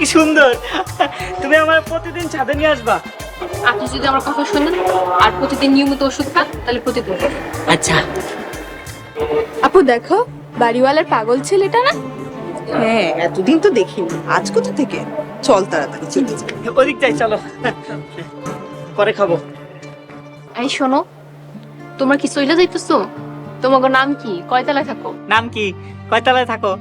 কি সুন্দর। তুমি আমার প্রতিদিন ছাদে নিয়ে আসবা। আপনি যদি আমার কথা শোনেন আর প্রতিদিন নিয়মিত ওষুধ খান তাহলে প্রতিদিন। আচ্ছা। আপু দেখো, বাড়িওয়ালার পাগল ছেলেটা না? হ্যাঁ, এতদিন তো দেখিনি, আজ কোথা থেকে? চল তাড়াতাড়ি চলে যাই। ওদিক যাই, চলো, পরে খাবো। এই শোনো, তোমরা কি চলে যাইতেছো? তোমার নাম কি? কয়তলায় থাকো? নাম কি? কয়তলায় থাকো?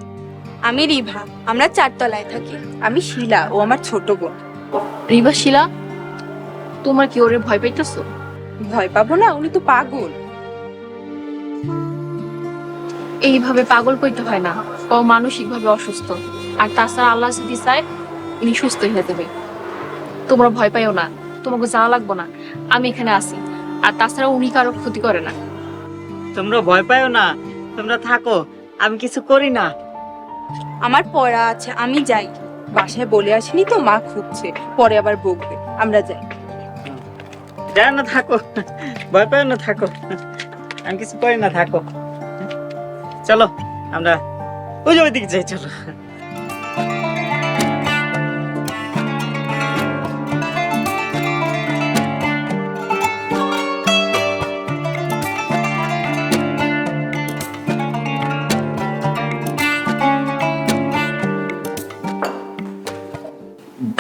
আমি রিভা, আমরা 4 তলায় থাকি। আমি শিলা, ও আমার ছোট বোন। রিবা, শিলা, তোমার কি ওরে ভয় পাইতেছো? ভয় পাবো না, উনি তো পাগল। এইভাবে পাগল কইতে হয় না, ও মানসিক ভাবে অসুস্থ। আর তাছাড়া আল্লাহ যদি চায় উনি সুস্থ হয়ে যাবে। তোমরা ভয় পাইও না, তোমাকে যাওয়া লাগবো না, আমি এখানে আছি। আর তাছাড়া উনি কারো ক্ষতি করে না। তোমরা ভয় পাও না, তোমরা থাকো, আমি কিছু করি না। আমার পড়া আছে, আমি যাই। বাসায় বলে আসিনি তো, মা খুঁজছে, পরে আবার বকবে। আমরা যাই। যাও না, থাকো, ভয় পাও না, থাকো, আমি কিছু করি না, থাকো। চলো আমরা ওই যে ওইদিকে যাই, চলো।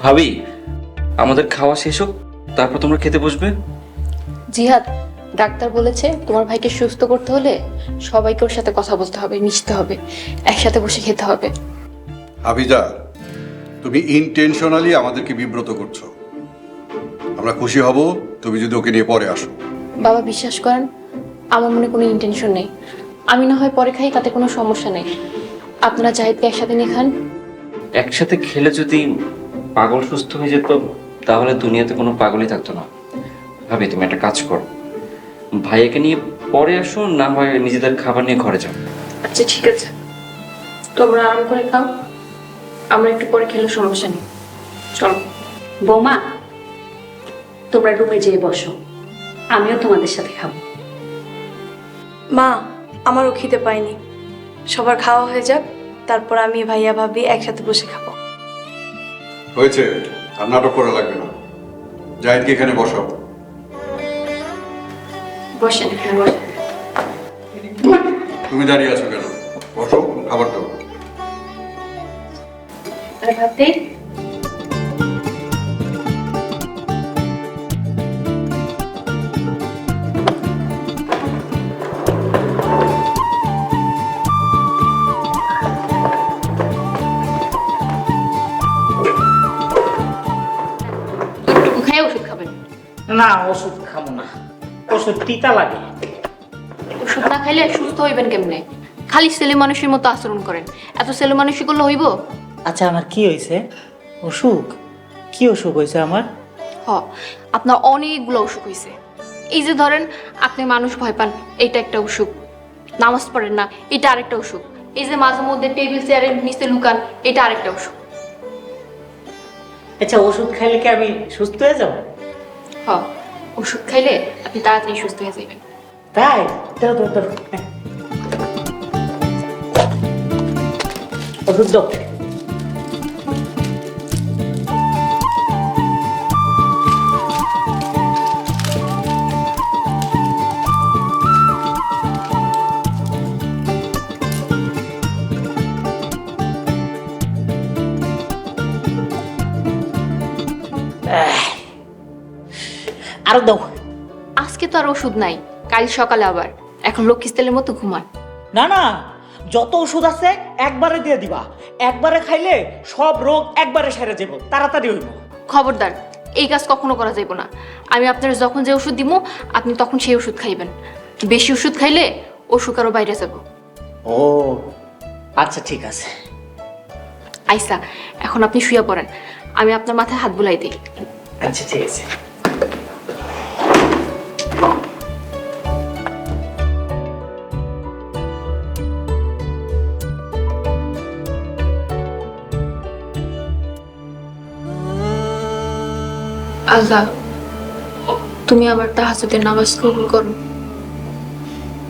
ভাবি, আমাদের খাওয়া শেষ হোক, তারপর তোমরা খেতে বসবে। জিহাদ, ডাক্তার বলেছে তোমার ভাইকে সুস্থ করতে হলে সবাইকে ওর সাথে কথা বলতে হবে, মিশতে হবে, একসাথে বসে খেতে হবে। হাফিজা, তুমি ইনটেনশনালি আমাদেরকে বিব্রত করছো। আমরা খুশি হব তুমি যদি ওকে নিয়ে পরে আসো। বাবা, বিশ্বাস করেন, আমার মনে কোনো ইন্টেনশন নেই। আমি না হয় পরে খাই, তাতে কোনো সমস্যা নেই। আপনারা জাহিদকে একসাথে নিয়ে খান। একসাথে খেলে যদি পাগল সুস্থ হয়ে যেত, তাহলে দুনিয়াতে কোনো পাগলই থাকতো না। ভাবি, তুমি একটা কাজ করো, ভাইয়াকে নিয়ে পরে আসো, না হয় নিজেদের খাবার নিয়ে ঘরে যাও। আচ্ছা ঠিক আছে, তোমরা আরাম করে খাও, আমরা একটু পরে খেলে সমস্যা নেই। চলো। বৌমা, তোমরা রুমে যেয়ে বসো, আমিও তোমাদের সাথে খাবো। মা, আমারও খিদে পাইনি। সবার খাওয়া হয়ে যাক, তারপর আমি ভাইয়া ভাবি একসাথে বসে খাবো। হয়েছে, আর নাটক করা লাগবে না। জাহিদকে এখানে বসাও। বসেন, এখানে বসেন। তুমি দাঁড়িয়ে আছো কেন? বসো, খাবার দাও। আর ভাত দেই? একটু খাই ওষুধ খাবেন। না, ওষুধ খাবো না, ওষুধ তিতা লাগে। ওষুধ না খাইলে সুস্থ হইবেন কেমনে? খালি ছেলে মানুষের মতো আচরণ করেন। এত ছেলে মানুষই করলে হইব? আচ্ছা, আমার কি হয়েছে? অসুখ? কি অসুখ হয়েছে আমার? হ, আপনার অনেকগুলো অসুখ হয়েছে। এই যে ধরেন, আপনি মানুষ ভয় পান, এটা একটা অসুখ। নামাজ পড়েন না, এটা আরেকটা অসুখ। এই যে মাঝে মধ্যে টেবিল চেয়ারের নিচে লুকান, এটা আরেকটা অসুখ। আচ্ছা, ওষুধ খাইলে কি আমি সুস্থ হয়ে যাবো? হ, ওষুধ খাইলে আপনি তাড়াতাড়ি সুস্থ হয়ে যাবেন। তাই? দাও দাও দাও, ওষুধ দাও। আরো দাও। আজকে তো আর ওষুধ নাই, কাল সকালে আবার। এখন লক্ষ্মী তেলের মতো ঘুমান। না না, যত ওষুধ আছে একবারে দিয়ে দিবা। একবারে খাইলে সব রোগ একবারে সেরে যাব, তাড়াতাড়ি হইব। খবরদার, এই কাজ কখনো করা যাইব না। আমি আপনার যখন যে ওষুধ দিব, আপনি তখন সেই ওষুধ খাইবেন। বেশি ওষুধ খাইলে অসুখ আরো বাইরে যাব। ও আচ্ছা, ঠিক আছে। আইসা, এখন আপনি শুয়ে পড়েন, আমি আপনার মাথায় হাত বুলাই দিই। আচ্ছা, ঠিক আছে। আল্লাহ, তুমি আমার তাহাজ্জুদের নামাজ কবুল করো।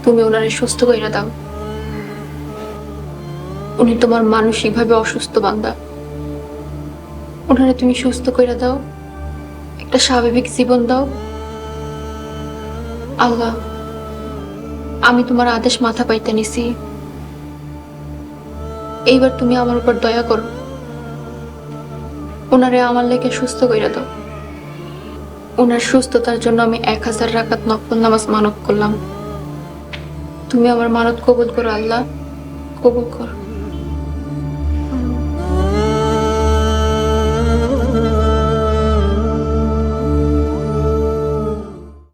তুমি ওনারে সুস্থ কইরা দাও। উনি তোমার মানসিকভাবে অসুস্থ বান্দা। ওনারে তুমি সুস্থ করে দাও, একটা স্বাভাবিক জীবন দাও। আল্লাহ, আমি তোমার আদেশ মাথা পাইতে নিছি, এইবার তুমি আমার উপর দয়া করো, ওনারে আমার লেগে সুস্থ করে দাও। ওনার সুস্থতার জন্য আমি 1000 রাকাত নফল নামাজ মানত করলাম। তুমি আমার মানত কবুল করো আল্লাহ, কবুল করো।